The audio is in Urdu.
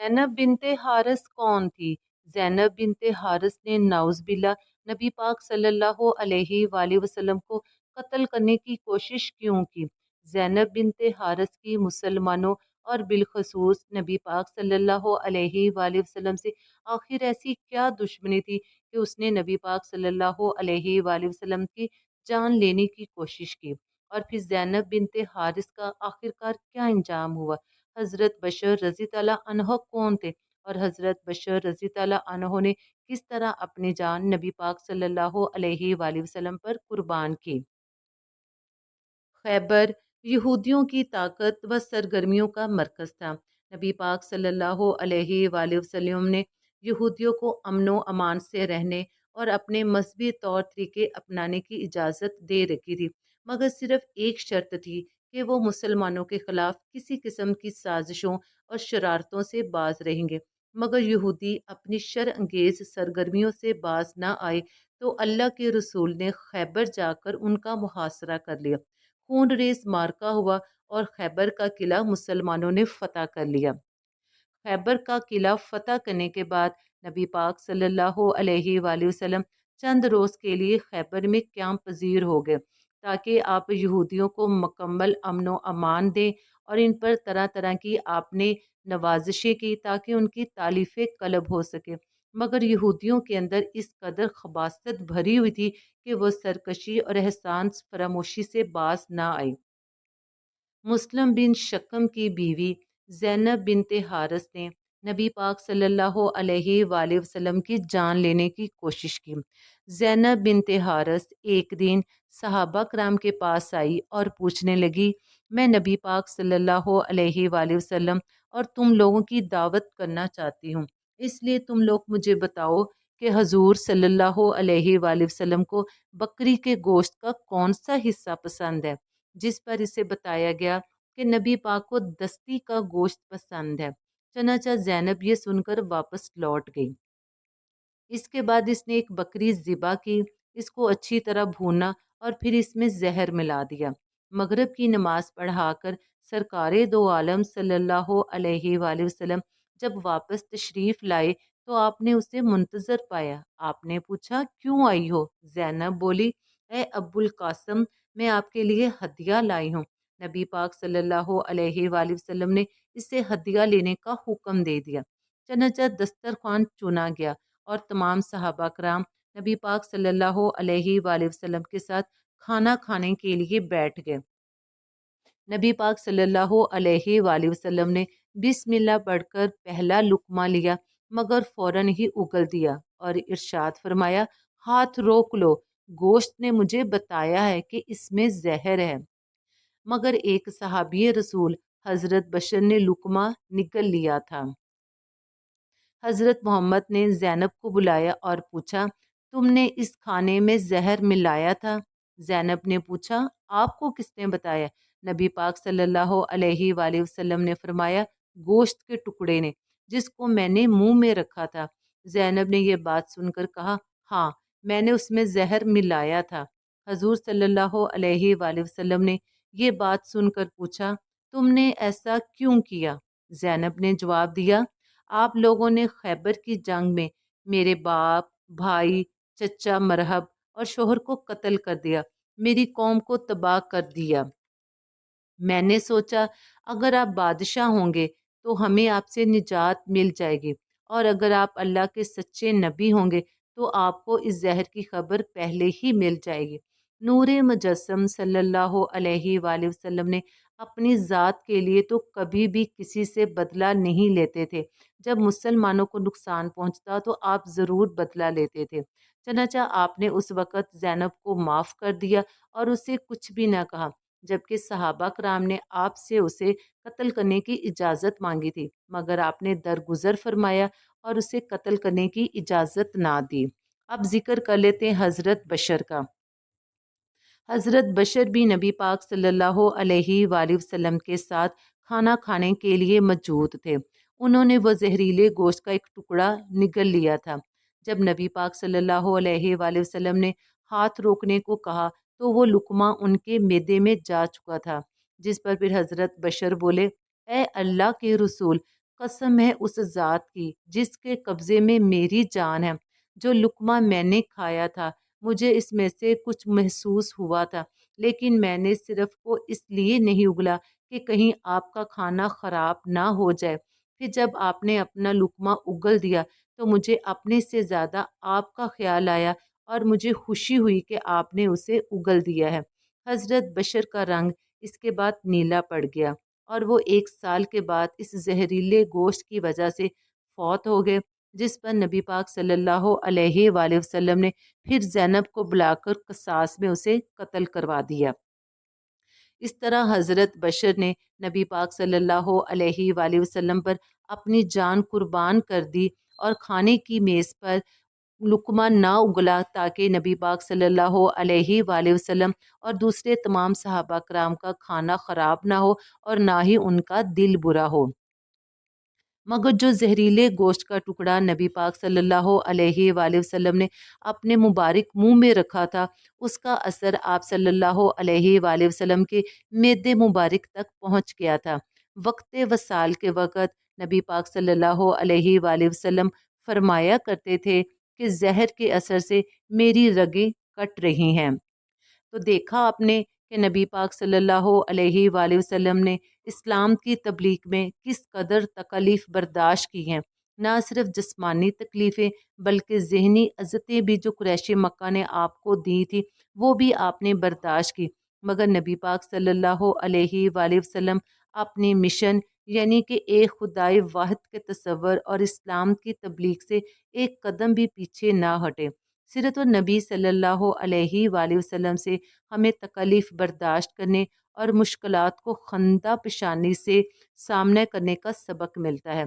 زینب بنت حارث کون تھی؟ زینب بنت حارث نے نعوذ باللہ نبی پاک صلی اللہ علیہ وآلہ وسلم کو قتل کرنے کی کوشش کیوں کی؟ زینب بنت حارث کی مسلمانوں اور بالخصوص نبی پاک صلی اللہ علیہ وآلہ وسلم سے آخر ایسی کیا دشمنی تھی کہ اس نے نبی پاک صلی اللہ علیہ وآلہ وسلم کی جان لینے کی کوشش کی؟ اور پھر زینب بنت حارث کا آخرکار کیا انجام ہوا؟ حضرت بشر رضی اللہ عنہ کون تھے اور حضرت بشر رضی اللہ عنہ نے کس طرح اپنی جان نبی پاک صلی اللہ علیہ وآلہ وسلم پر قربان کی؟ خیبر یہودیوں کی طاقت و سرگرمیوں کا مرکز تھا۔ نبی پاک صلی اللہ علیہ وآلہ وسلم نے یہودیوں کو امن و امان سے رہنے اور اپنے مذہبی طور طریقے اپنانے کی اجازت دے رکھی تھی، مگر صرف ایک شرط تھی کہ وہ مسلمانوں کے خلاف کسی قسم کی سازشوں اور شرارتوں سے باز رہیں گے۔ مگر یہودی اپنی شر انگیز سرگرمیوں سے باز نہ آئے تو اللہ کے رسول نے خیبر جا کر ان کا محاصرہ کر لیا۔ خون ریز مارکا ہوا اور خیبر کا قلعہ مسلمانوں نے فتح کر لیا۔ خیبر کا قلعہ فتح کرنے کے بعد نبی پاک صلی اللہ علیہ وآلہ وسلم چند روز کے لیے خیبر میں قیام پذیر ہو گئے تاکہ آپ یہودیوں کو مکمل امن و امان دیں، اور ان پر طرح طرح کی آپ نے نوازشیں کی تاکہ ان کی تالیف قلب ہو سکے۔ مگر یہودیوں کے اندر اس قدر خباثت بھری ہوئی تھی کہ وہ سرکشی اور احسان فراموشی سے باز نہ آئی۔ مسلم بن شکم کی بیوی زینب بنت حارث نے نبی پاک صلی اللہ علیہ وآلہ وسلم کی جان لینے کی کوشش کی۔ زینب بنت حارث ایک دن صحابہ کرام کے پاس آئی اور پوچھنے لگی، میں نبی پاک صلی اللہ علیہ وآلہ وسلم اور تم لوگوں کی دعوت کرنا چاہتی ہوں، اس لیے تم لوگ مجھے بتاؤ کہ حضور صلی اللہ علیہ وآلہ وسلم کو بکری کے گوشت کا کون سا حصہ پسند ہے؟ جس پر اسے بتایا گیا کہ نبی پاک کو دستی کا گوشت پسند ہے۔ چنانچہ زینب یہ سن کر واپس لوٹ گئی۔ اس کے بعد اس نے ایک بکری ذبح کی، اس کو اچھی طرح بھونا اور پھر اس میں زہر ملا دیا۔ مغرب کی نماز پڑھا کر سرکار دو عالم صلی اللہ علیہ وآلہ وسلم جب واپس تشریف لائے تو آپ نے اسے منتظر پایا۔ آپ نے پوچھا، کیوں آئی ہو؟ زینب بولی، اے ابو القاسم، میں آپ کے لیے ہدیہ لائی ہوں۔ نبی پاک صلی اللہ علیہ وآلہ وسلم نے اسے ہدیہ لینے کا حکم دے دیا۔ چنانچہ دسترخوان چنا گیا اور تمام صحابہ کرام نبی پاک صلی اللہ علیہ وآلہ وسلم کے ساتھ کھانا کھانے کے لیے بیٹھ گئے۔ نبی پاک صلی اللہ علیہ وآلہ وسلم نے بسم اللہ پڑھ کر پہلا لقمہ لیا، مگر فوراً ہی اگل دیا اور ارشاد فرمایا، ہاتھ روک لو، گوشت نے مجھے بتایا ہے کہ اس میں زہر ہے۔ مگر ایک صحابی رسول حضرت بشر نے لقمہ نگل لیا تھا۔ حضرت محمد نے زینب کو بلایا اور پوچھا، تم نے اس کھانے میں زہر ملایا تھا؟ زینب نے پوچھا، آپ کو کس نے بتایا؟ نبی پاک صلی اللہ علیہ وآلہ وسلم نے فرمایا، گوشت کے ٹکڑے نے، جس کو میں نے منہ میں رکھا تھا۔ زینب نے یہ بات سن کر کہا، ہاں، میں نے اس میں زہر ملایا تھا۔ حضور صلی اللہ علیہ وآلہ وسلم نے یہ بات سن کر پوچھا، تم نے ایسا کیوں کیا؟ زینب نے جواب دیا، آپ لوگوں نے خیبر کی جنگ میں میرے باپ، بھائی، چچا مرحب اور شوہر کو قتل کر دیا، میری قوم کو تباہ کر دیا۔ میں نے سوچا اگر آپ بادشاہ ہوں گے تو ہمیں آپ سے نجات مل جائے گی، اور اگر آپ اللہ کے سچے نبی ہوں گے تو آپ کو اس زہر کی خبر پہلے ہی مل جائے گی۔ نور مجسم صلی اللہ علیہ وآلہ وسلم نے اپنی ذات کے لیے تو کبھی بھی کسی سے بدلہ نہیں لیتے تھے، جب مسلمانوں کو نقصان پہنچتا تو آپ ضرور بدلہ لیتے تھے۔ چنانچہ آپ نے اس وقت زینب کو معاف کر دیا اور اسے کچھ بھی نہ کہا، جبکہ صحابہ کرام نے آپ سے اسے قتل کرنے کی اجازت مانگی تھی، مگر آپ نے درگزر فرمایا اور اسے قتل کرنے کی اجازت نہ دی۔ اب ذکر کر لیتے ہیں حضرت بشر کا۔ حضرت بشر بھی نبی پاک صلی اللہ علیہ وآلہ وسلم کے ساتھ کھانا کھانے کے لیے موجود تھے۔ انہوں نے وہ زہریلے گوشت کا ایک ٹکڑا نگل لیا تھا۔ جب نبی پاک صلی اللہ علیہ وآلہ وسلم نے ہاتھ روکنے کو کہا تو وہ لقمہ ان کے معدے میں جا چکا تھا، جس پر پھر حضرت بشر بولے، اے اللہ کے رسول، قسم ہے اس ذات کی جس کے قبضے میں میری جان ہے، جو لقمہ میں نے کھایا تھا مجھے اس میں سے کچھ محسوس ہوا تھا، لیکن میں نے صرف کو اس لیے نہیں اگلا کہ کہیں آپ کا کھانا خراب نہ ہو جائے۔ پھر جب آپ نے اپنا لقمہ اگل دیا تو مجھے اپنے سے زیادہ آپ کا خیال آیا اور مجھے خوشی ہوئی کہ آپ نے اسے اگل دیا ہے۔ حضرت بشر کا رنگ اس کے بعد نیلا پڑ گیا اور وہ 1 سال کے بعد اس زہریلے گوشت کی وجہ سے فوت ہو گئے، جس پر نبی پاک صلی اللہ علیہ وآلہ وسلم نے پھر زینب کو بلا کر قصاص میں اسے قتل کروا دیا۔ اس طرح حضرت بشر نے نبی پاک صلی اللہ علیہ وآلہ وسلم پر اپنی جان قربان کر دی اور کھانے کی میز پر لقمہ نہ اگلا تاکہ نبی پاک صلی اللہ علیہ وآلہ وسلم اور دوسرے تمام صحابہ کرام کا کھانا خراب نہ ہو اور نہ ہی ان کا دل برا ہو۔ مگر جو زہریلے گوشت کا ٹکڑا نبی پاک صلی اللہ علیہ وآلہ وسلم نے اپنے مبارک منہ میں رکھا تھا، اس کا اثر آپ صلی اللہ علیہ وآلہ وسلم کے معدے مبارک تک پہنچ گیا تھا۔ وقت وصال کے وقت نبی پاک صلی اللہ علیہ وآلہ وسلم فرمایا کرتے تھے کہ زہر کے اثر سے میری رگیں کٹ رہی ہیں۔ تو دیکھا آپ نے کہ نبی پاک صلی اللہ علیہ وآلہ وسلم نے اسلام کی تبلیغ میں کس قدر تکالیف برداشت کی ہیں، نہ صرف جسمانی تکلیفیں بلکہ ذہنی اذیتیں بھی جو قریش مکہ نے آپ کو دی تھی وہ بھی آپ نے برداشت کی، مگر نبی پاک صلی اللہ علیہ وآلہ وسلم اپنی مشن یعنی کہ ایک خدائے واحد کے تصور اور اسلام کی تبلیغ سے ایک قدم بھی پیچھے نہ ہٹے۔ سیرت النبی صلی اللہ علیہ وآلہ وسلم سے ہمیں تکالیف برداشت کرنے اور مشکلات کو خندہ پیشانی سے سامنا کرنے کا سبق ملتا ہے۔